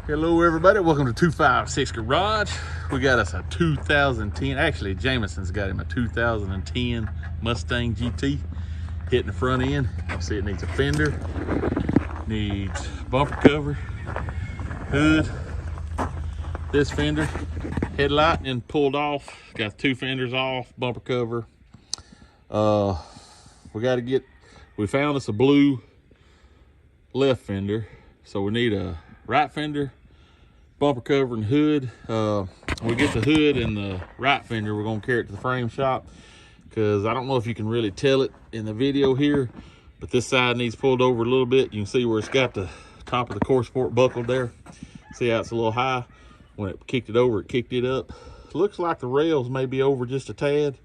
Hello everybody, welcome to 256 Garage. We got us a 2010, actually Jameson's got him a 2010 Mustang GT. Hitting the front end, you see it needs a fender, needs bumper cover, hood, this fender, headlight and pulled off, got two fenders off, bumper cover. We found us a blue left fender, so we need a right fender, bumper cover and hood. We get the hood and the right fender, we're gonna carry it to the frame shop because I don't know if you can really tell it in the video here, but this side needs pulled over a little bit. You can see where it's got the top of the core support buckled there. See how it's a little high? When it kicked it over, it kicked it up. Looks like the rails may be over just a tad.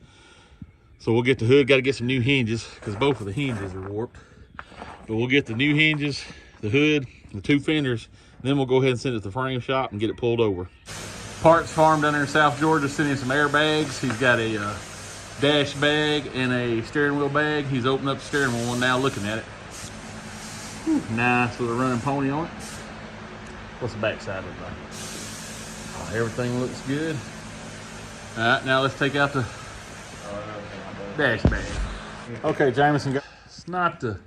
So we'll get the hood, got to get some new hinges because both of the hinges are warped. But we'll get the new hinges, the hood, the two fenders, then we'll go ahead and send it to the frame shop and get it pulled over. Parts Farm down there in South Georgia sending some airbags. He's got a dash bag and a steering wheel bag. He's opened up the steering wheel one now, looking at it. Whew, nice with a running pony on it. What's the back side look like? Oh, everything looks good. All right, now let's take out the dash bag. Okay, Jameson, it's not the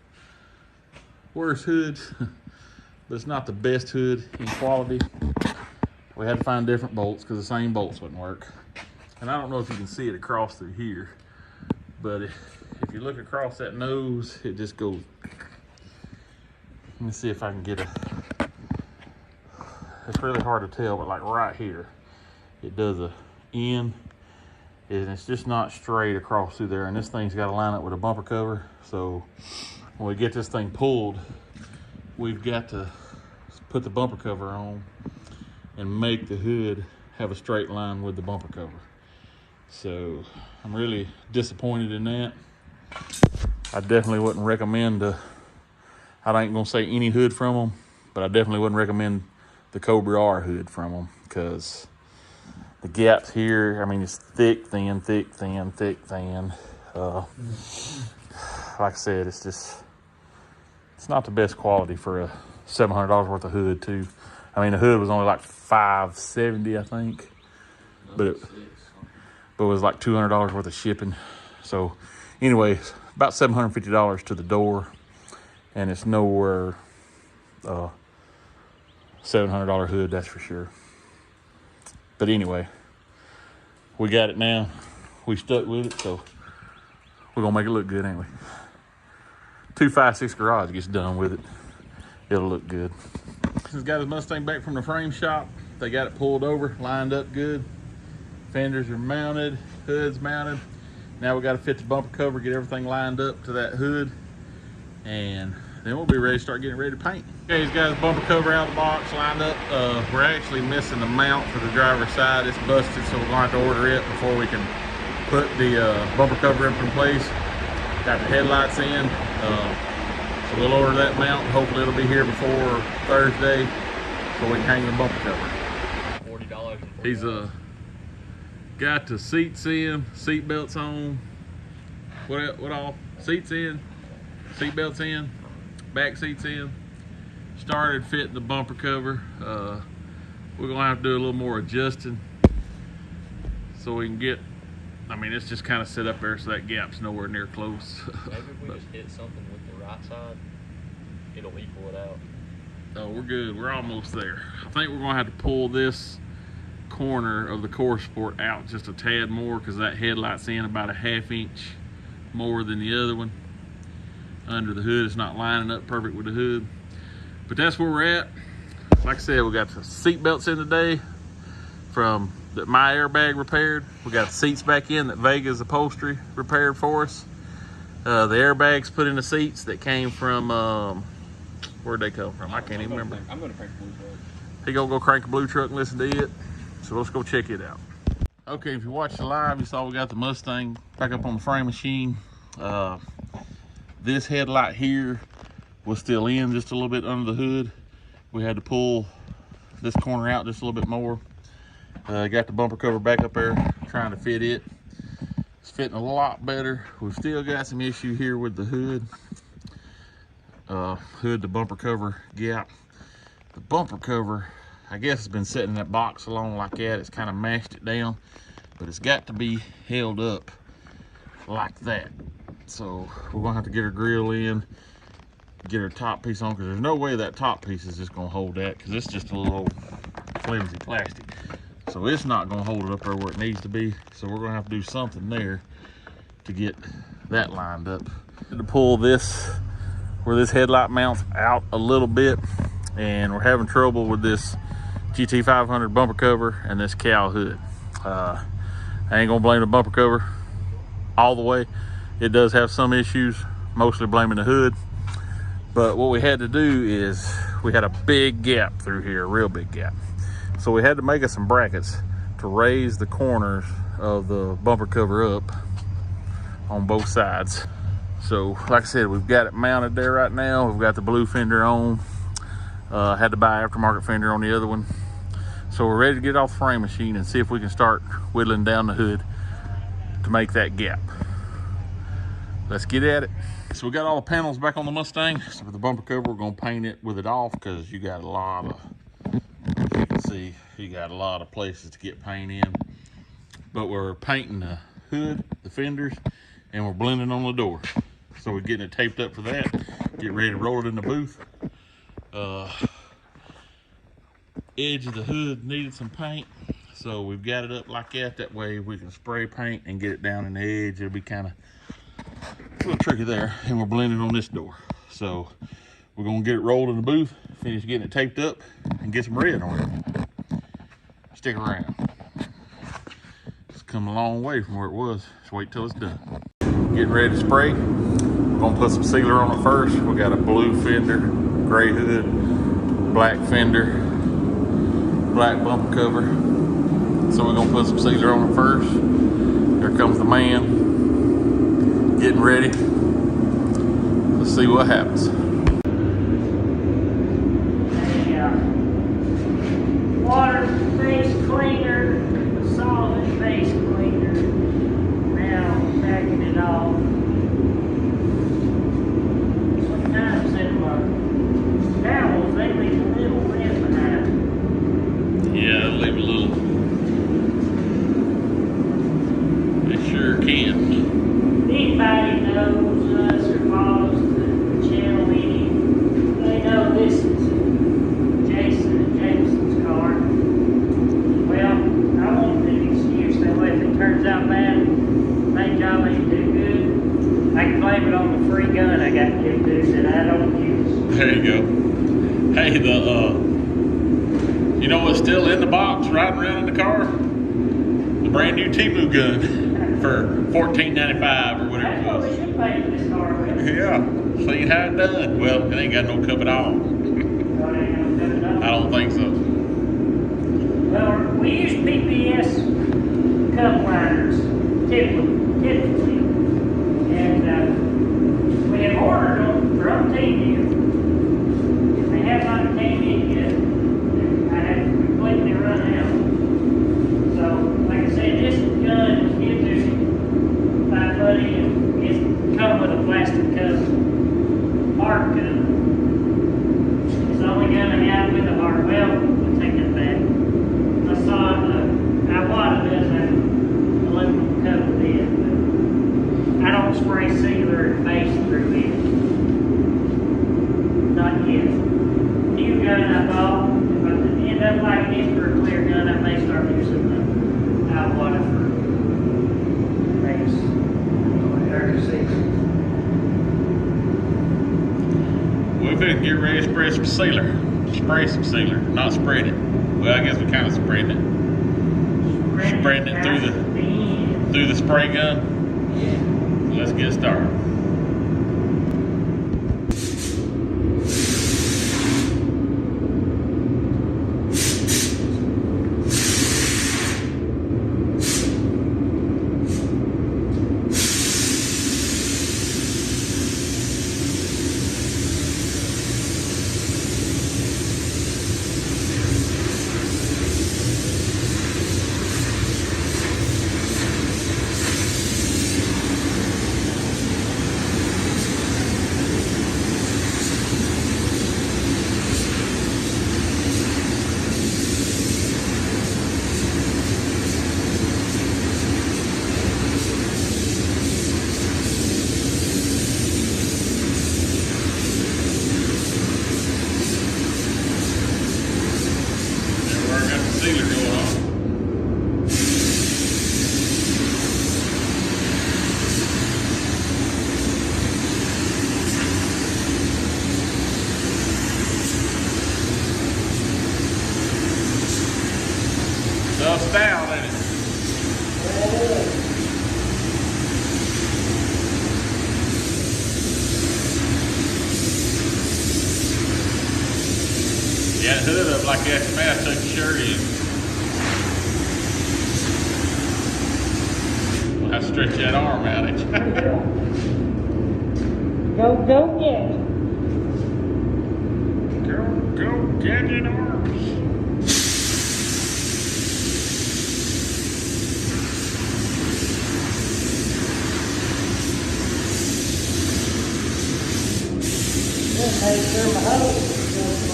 worst hood, but it's not the best hood in quality. We had to find different bolts because the same bolts wouldn't work. And I don't know if you can see it across through here, but if you look across that nose, it just goes. Let me see if I can get it's really hard to tell, but like right here, it does a end, and it's just not straight across through there. And this thing's got to line up with a bumper cover. So when we get this thing pulled, we've got to put the bumper cover on and make the hood have a straight line with the bumper cover. So I'm really disappointed in that. I definitely wouldn't recommend I ain't gonna say any hood from them, but I definitely wouldn't recommend the Cobra R hood from them because the gaps here, I mean, it's thick, thin, thick, thin, thick, thin. Like I said, it's not the best quality for a $700 worth of hood too. I mean, the hood was only like $570, I think, but it was like $200 worth of shipping. So anyways, about $750 to the door, and it's nowhere $700 hood, that's for sure. But anyway, we got it now. We stuck with it, so we're gonna make it look good, ain't we? 256 Garage gets done with it, it'll look good. He's got his Mustang back from the frame shop. They got it pulled over, lined up good. Fenders are mounted, hood's mounted. Now we got to fit the bumper cover, get everything lined up to that hood, and then we'll be ready to start getting ready to paint. Okay, he's got his bumper cover out of the box, lined up. We're actually missing the mount for the driver's side. It's busted, so we're going to have to order it before we can put the bumper cover up in place. Got the headlights in. So we'll order that mount. Hopefully it'll be here before Thursday so we can hang the bumper cover. $40. He's got the seats in, seat belts on. What all? Seats in, seat belts in, back seats in. Started fitting the bumper cover. We're gonna have to do a little more adjusting so we can get. I mean, it's just kind of set up there so that gap's nowhere near close. Maybe if we just hit something with the right side, it'll equal it out. Oh, we're good. We're almost there. I think we're gonna have to pull this corner of the core support out just a tad more because that headlight's in about a 1/2 inch more than the other one. Under the hood, it's not lining up perfect with the hood. But that's where we're at. Like I said, we got the seat belts in today from that my airbag repaired. We got the seats back in that Vega's upholstery repaired for us. The airbags put in the seats that came from where'd they come from? I can't even remember. I'm gonna crank the blue truck. He gonna go crank a blue truck and listen to it. So let's go check it out. Okay, if you watched the live, you saw we got the Mustang back up on the frame machine. This headlight here was still in just a little bit under the hood. We had to pull this corner out just a little bit more. Got the bumper cover back up there, trying to fit it. It's fitting a lot better. We've still got some issue here with the hood. Hood to bumper cover gap. The bumper cover, I guess it's been sitting in that box along like that. It's kind of mashed it down, but it's got to be held up like that. So we're gonna have to get our grill in, get our top piece on, because there's no way that top piece is just gonna hold that, because it's just a little flimsy plastic. So it's not gonna hold it up there where it needs to be. So we're gonna have to do something there to get that lined up. To pull this, where this headlight mounts out a little bit, and we're having trouble with this GT500 bumper cover and this cowl hood. I ain't gonna blame the bumper cover all the way. It does have some issues, mostly blaming the hood. But what we had to do is we had a big gap through here, a real big gap. So we had to make us some brackets to raise the corners of the bumper cover up on both sides. So like I said, we've got it mounted there right now. We've got the blue fender on. Had to buy aftermarket fender on the other one. So we're ready to get off the frame machine and see if we can start whittling down the hood to make that gap. Let's get at it. So we got all the panels back on the Mustang. So for the bumper cover, we're gonna paint it with it off, because you got a lot of, as you can see, you got a lot of places to get paint in. But we're painting the hood, the fenders, and we're blending on the door. So we're getting it taped up for that. Get ready to roll it in the booth. Edge of the hood needed some paint, so we've got it up like that. That way we can spray paint and get it down in the edge. It'll be kind of a little tricky there. And we're blending on this door. So we're gonna get it rolled in the booth, finish getting it taped up, and get some red on it. Stick around. It's come a long way from where it was. Just wait till it's done. Getting ready to spray. We're gonna put some sealer on it first. We got a blue fender, gray hood, black fender, black bumper cover. So we're gonna put some sealer on it first. Here comes the man getting ready. Let's see what happens. Water face cleaner, solid face cleaner. Now backing it off. Sometimes in barrels they leave a little red behind. Yeah, it'll leave a little. They sure can. Anybody knows us or follows the channel any, they know this is Jason and Jameson's car. Well, I won't make an excuse that way if it turns out bad. My job ain't too good. I can blame it on the free gun I got given to that I don't use. There you go. Hey, you know what's still in the box riding around in the car? The brand new Temu gun for $14.95 or whatever it That's what we was. should pay for this car with. Yeah, seen how it done. Well, it ain't got no cup at all. I don't think so. Well, we use PPS cup liners typically, and we have ordered them from Temu. They have not came in yet. I have completely run out. So, like I said, this gun was given to my buddy, and it's come with a plastic cup, hard cup. It's the only gun I have with a hard. Well, we'll take that back. I saw Iwata does have aluminum cup with it, but I don't spray sealer and base through it. Not yet. New gun I bought, if I end up liking it for a clear gun, I may start using the Iwata for base. We've been getting ready to spray some sealer. Spray some sealer, not spread it. Well, I guess we kind of sprayed it. Spreading it through the spray gun. Let's get started. that hood up like that. You may have to take your shirt in. We'll have to stretch that arm out at you. Go get it. Go gadget arms. Just make sure my hose goes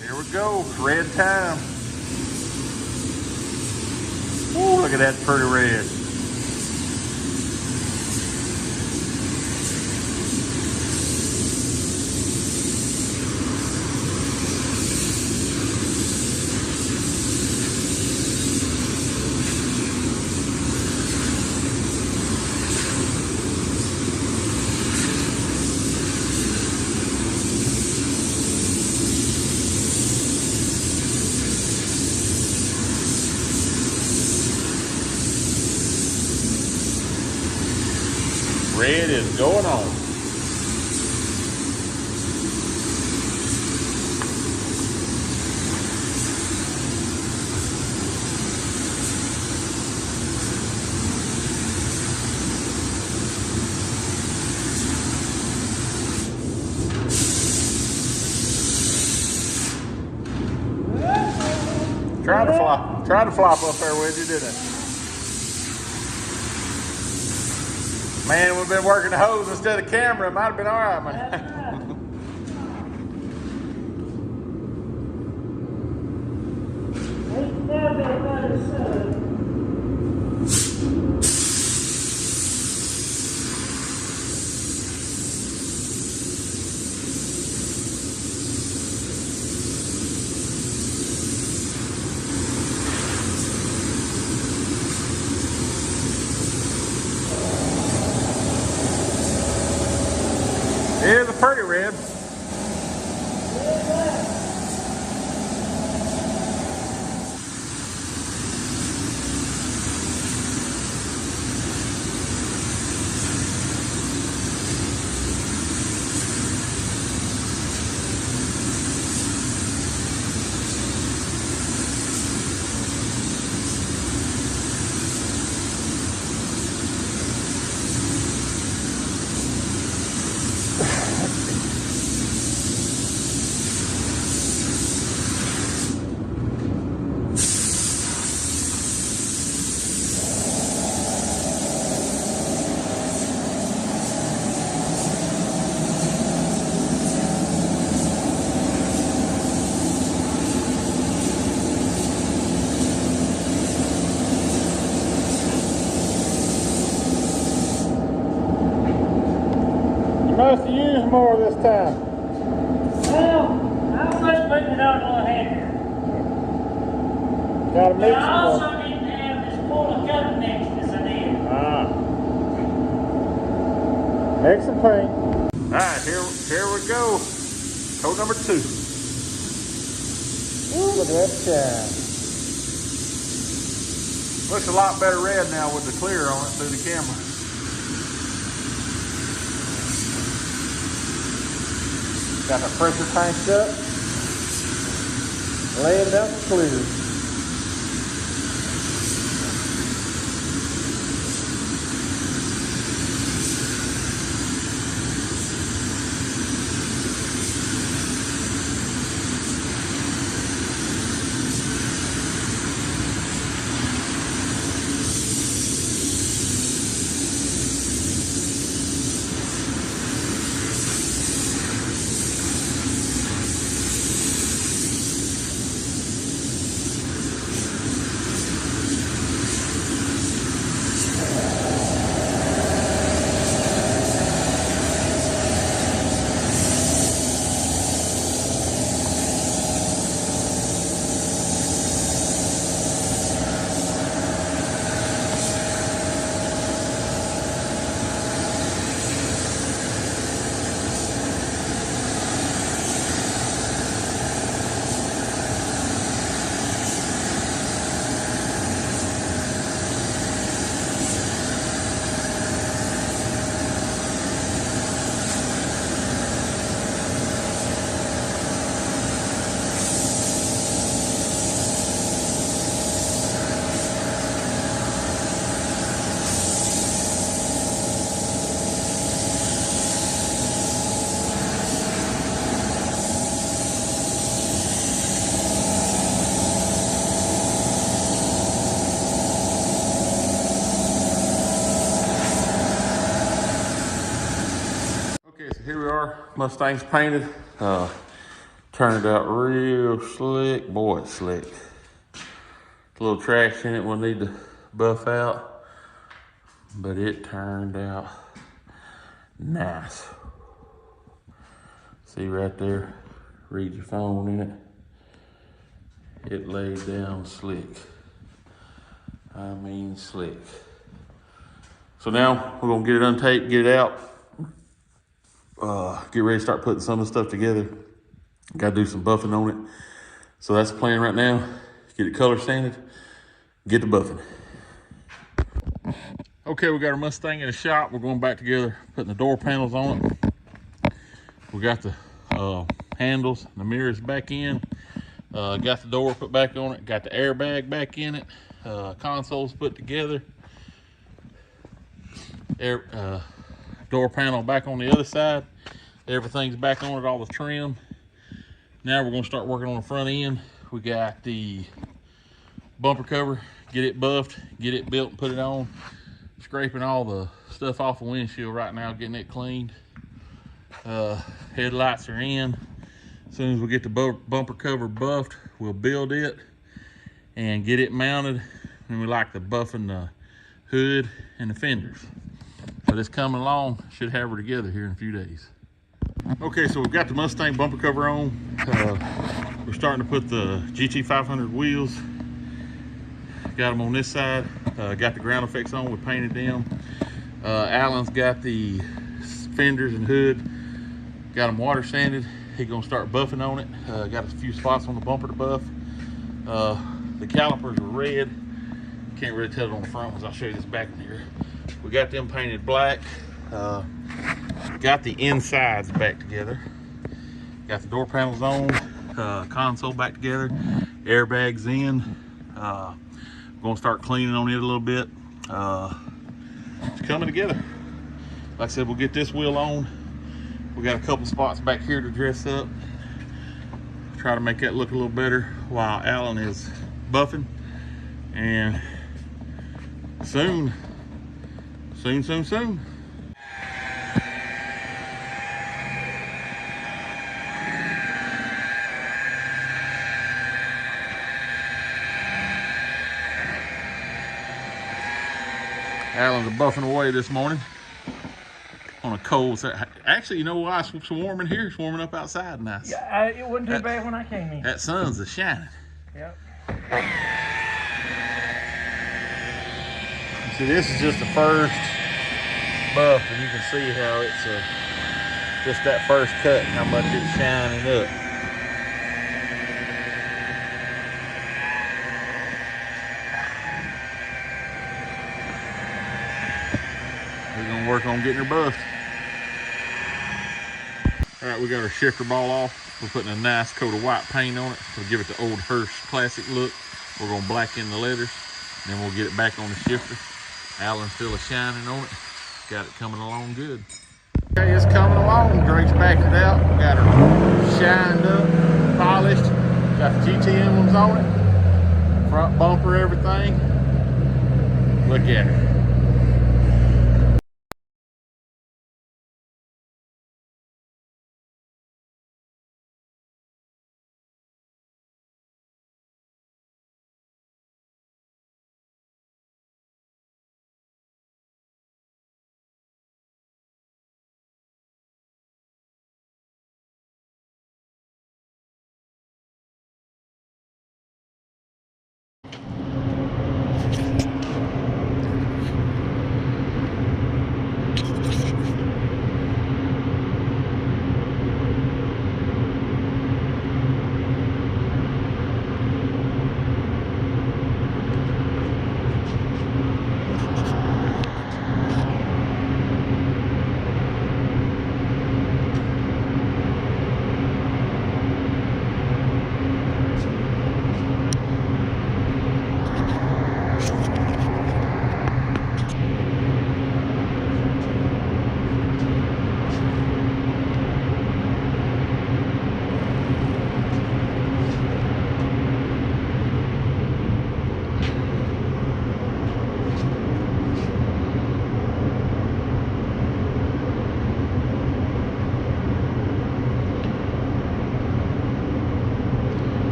Here we go, red time. Ooh, look at that pretty red. Red is going on. Tried to flop up there with you, didn't it? Man, we've been working the hose instead of camera. It might have been all right, man. Here's a pretty red. You must have used more this time. Well, I was just putting it on a little heavier. Gotta But mix I some also more. didn't have as full a cut mix as I did. Mix and paint. Alright, here we go. Coat number 2. Ooh, look at that shine. Looks a lot better red now with the clear on it through the camera. Got the pressure tanked up. Laying down the clear. car. Mustang's painted. Turned out real slick. Boy, it's slick. A little trash in it we'll need to buff out, but it turned out nice. See right there, read your phone in it. It laid down slick. I mean slick. So now we're gonna get it untaped, get it out, get ready to start putting some of the stuff together. Gotta do some buffing on it. So that's the plan right now. Get it color sanded, get the buffing. Okay, we got our Mustang in the shop. We're going back together, putting the door panels on it. We got the handles, the mirrors back in. Got the door put back on it. Got the airbag back in it. Consoles put together. Door panel back on the other side. Everything's back on it, all the trim. Now we're gonna start working on the front end. We got the bumper cover, get it buffed, get it built and put it on. Scraping all the stuff off the windshield right now, getting it cleaned. Headlights are in. As soon as we get the bumper cover buffed, we'll build it and get it mounted. And we like to buffing the hood and the fenders. So this coming along, should have her together here in a few days. Okay, so we've got the Mustang bumper cover on. We're starting to put the GT500 wheels. Got them on this side. Got the ground effects on, we painted them. Alan's got the fenders and hood. Got them water sanded. He's gonna start buffing on it. Got a few spots on the bumper to buff. The calipers are red. Can't really tell it on the front ones. I'll show you this back in here. We got them painted black. Got the insides back together. Got the door panels on. Console back together. Airbags in. Gonna start cleaning on it a little bit. It's coming together. Like I said, we'll get this wheel on. We got a couple spots back here to dress up. Try to make that look a little better while Alan is buffing. And soon. Alan's buffing away this morning on a cold. Actually, you know why it's warm in here? It's warming up outside nice. Yeah, it wasn't too bad when I came in. That sun's a shining. Yep. See, this is just the first buff, and you can see how it's just that first cut and how much it's shining up. We're gonna work on getting her buffed. All right, we got our shifter ball off. We're putting a nice coat of white paint on it to give it the old Hearst classic look. We're gonna blacken the letters, and then we'll get it back on the shifter. Alan's still shining on it. Got it coming along good. Okay, it's coming along. Drake's backed it out. Got her shined up, polished. Got the GT emblems on it. Front bumper, everything. Look at her.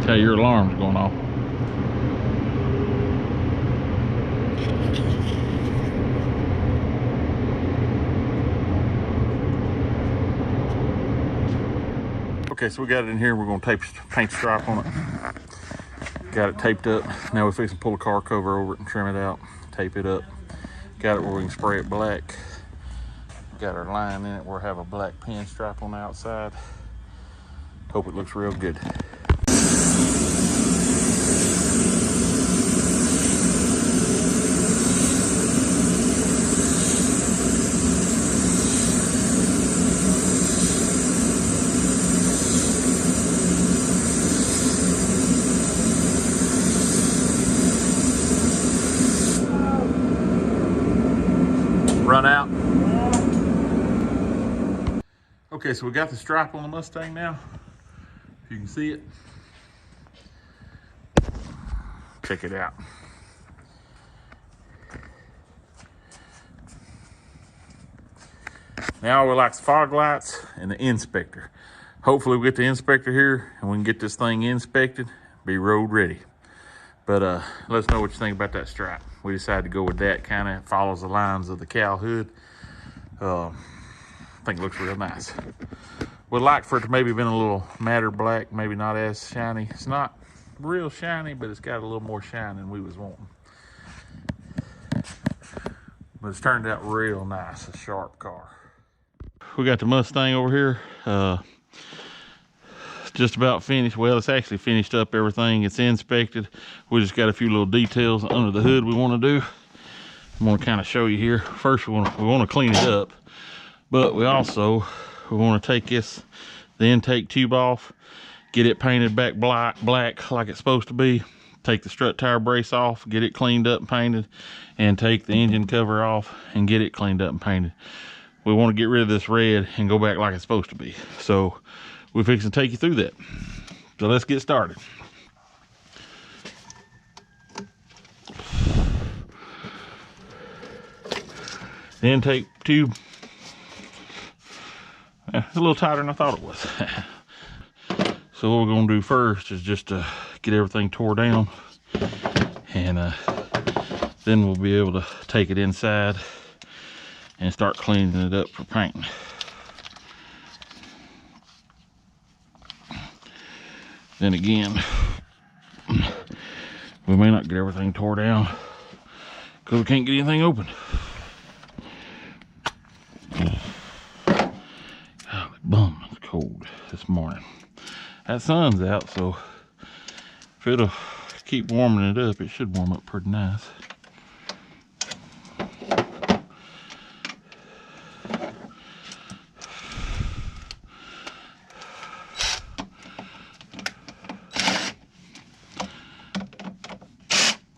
Tell you your alarm's going off. Okay, so we got it in here. We're gonna paint stripe on it. Got it taped up. Now we're fixing to pull a car cover over it and trim it out, tape it up. Got it where we can spray it black. Got our line in it where we have a black pin stripe on the outside. Hope it looks real good. Run out. Okay, so we got the stripe on the Mustang now. If you can see it. Check it out. Now we like the fog lights and the inspector. Hopefully we get the inspector here and we can get this thing inspected, be road ready. But let us know what you think about that stripe. We decided to go with that, kind of follows the lines of the cow hood. I think it looks real nice. Would like for it to maybe been a little matter black, maybe not as shiny. It's not real shiny, but it's got a little more shine than we was wanting. But it's turned out real nice, a sharp car. We got the Mustang over here. Just about finished. Well, it's actually finished up everything. It's inspected. We just got a few little details under the hood we want to do. I'm going to kind of show you here. First, we want to clean it up, but we want to take the intake tube off, get it painted back black like it's supposed to be. Take the strut tire brace off, get it cleaned up and painted, and take the engine cover off and get it cleaned up and painted. We want to get rid of this red and go back like it's supposed to be. So we're fixing to take you through that. So let's get started. The intake tube, it's a little tighter than I thought it was. So what we're gonna do first is just get everything tore down, and then we'll be able to take it inside and start cleaning it up for painting. Then again, we may not get everything tore down because we can't get anything open. Golly bum, it's cold this morning. That sun's out, so if it'll keep warming it up, it should warm up pretty nice.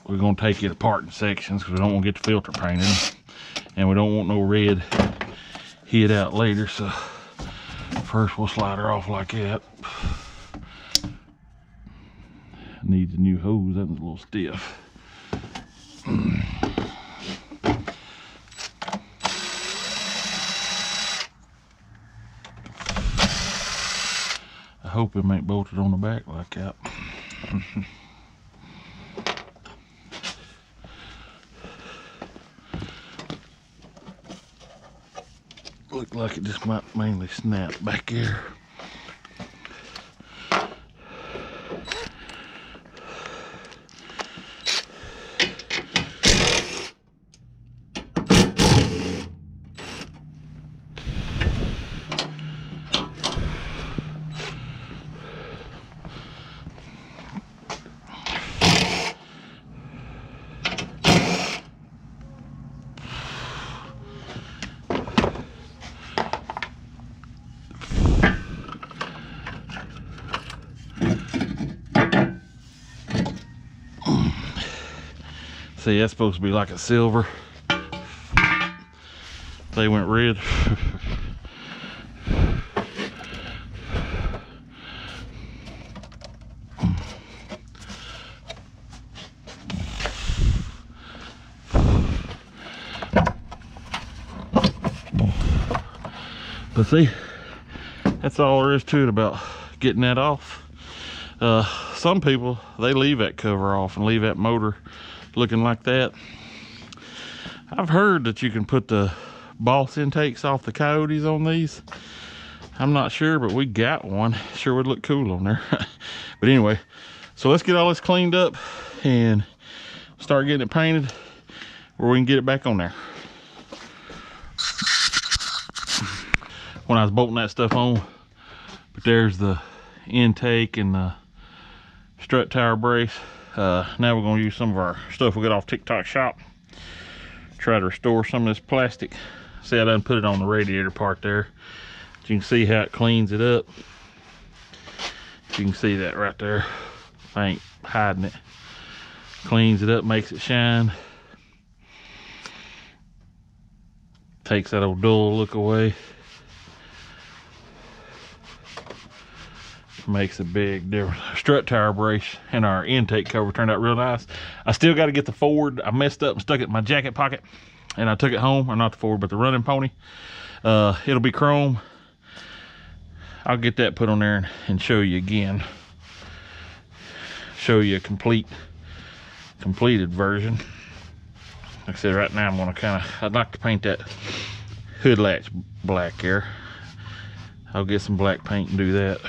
We're gonna take it apart in sections because we don't want to get the filter painted, and we don't want no red hid out later. So first we'll slide her off like that. Needs a new hose, that was a little stiff. I hope it ain't bolted on the back like that. Look like it just might mainly snap back here. See, that's supposed to be like a silver. They went red. But see, that's all there is to it about getting that off. Some people, they leave that cover off and leave that motor looking like that. I've heard that you can put the Boss intakes off the Coyotes on these. I'm not sure, but we got one. Sure would look cool on there. But anyway, so let's get all this cleaned up and start getting it painted where we can get it back on there. When I was bolting that stuff on, but there's the intake and the strut tower brace. Now we're going to use some of our stuff we got off TikTok shop. Try to restore some of this plastic. See, I done put it on the radiator part there. You can see how it cleans it up. You can see that right there. I ain't hiding it. Cleans it up, makes it shine. Takes that old dull look away. Makes a big difference. Strut tower brace and our intake cover turned out real nice. I still got to get the Ford. I messed up and stuck it in my jacket pocket, and I took it home. Or not the Ford, but the running pony. It'll be chrome. I'll get that put on there and show you again. Show you a completed version. Like I said, right now I'm gonna I'd like to paint that hood latch black there. I'll get some black paint and do that.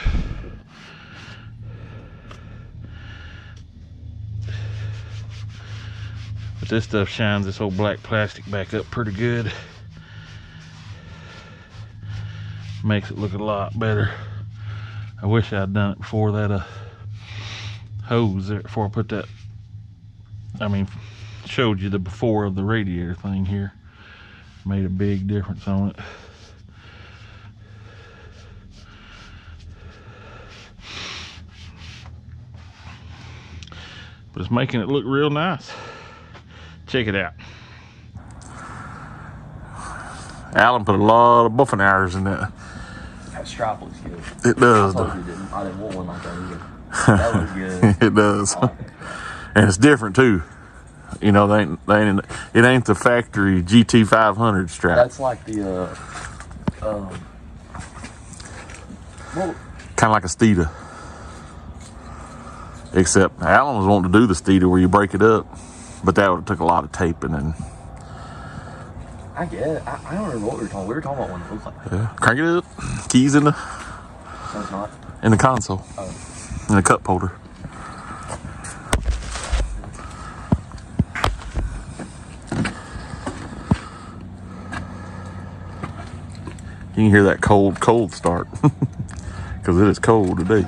But this stuff shines this old black plastic back up pretty good. Makes it look a lot better. I wish I'd done it before that hose there, before I put that, showed you the before of the radiator thing here. Made a big difference on it. But it's making it look real nice. Check it out. Alan put a lot of buffing hours in that. That stripe looks good. It does. I didn't want one like that either. That looks good. It does. Like it. And it's different too. You know, it ain't the factory GT500 strap. That's like the well, kind of like a Steeda. Except Alan was wanting to do the Steeda where you break it up, but that would have took a lot of taping and. I get it. I don't remember what we were talking. We were talking about one that looks like that. Yeah, crank it up. Keys in the. So it's not. In the console. Oh. In the cup holder. You can hear that cold start. Because it is cold today.